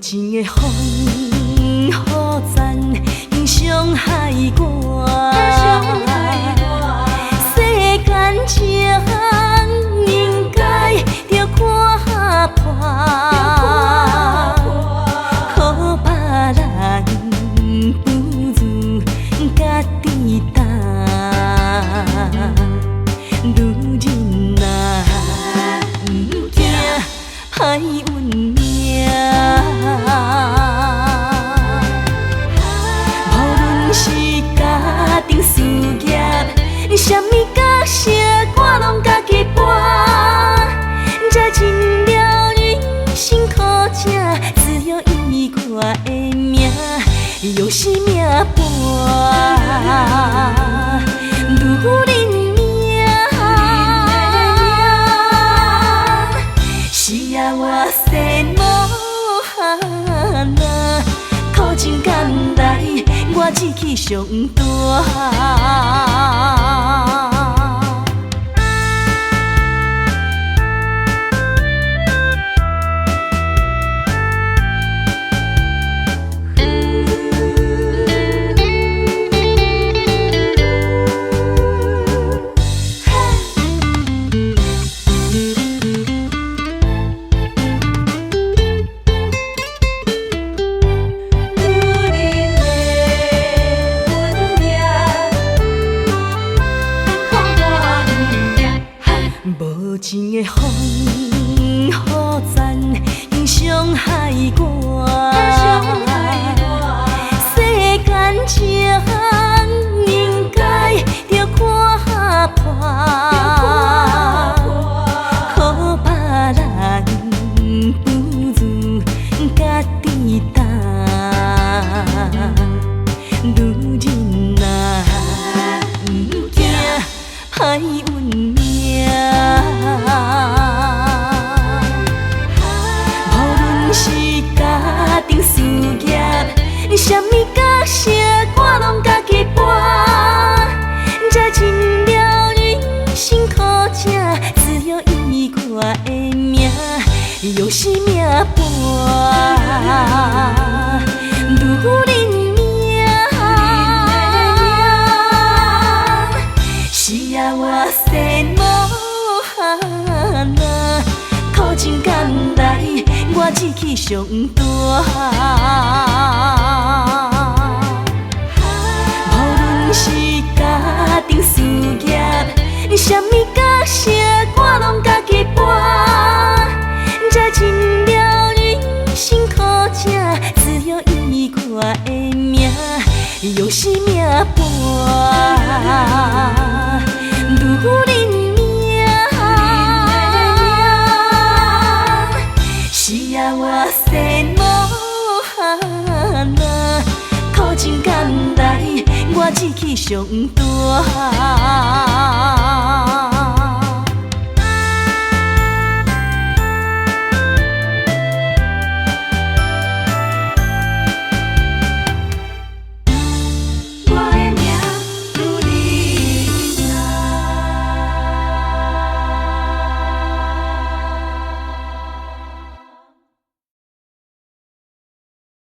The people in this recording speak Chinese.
情的风雨赞，英雄海外。世间情应该着看破，可别人不如家己担。女人啊，毋惊歹运命。无论是家庭事业，啥物角色我拢家己搬。才尽了人生苦情，只有伊我的命，又是命伴。女人命，是啊，我生无限啊，苦尽甘来，我志气上大。无情的风雨赞，英雄海外。世间情应该着看破，可别人不如家己担。女人啊，毋惊歹运命。无论是家庭事业，啥物角色我拢家己搬。才尽了人生苦情，只有伊我的命，又是命伴。女人命，是啊，我生无限啊，苦尽甘来，我志气上大。无论是家庭事业，啥物角色我拢家己搬。才尽了人生苦情，只有伊我的命，又是命伴。女人命，是啊，我生无限啊，苦尽甘来，我志气上大。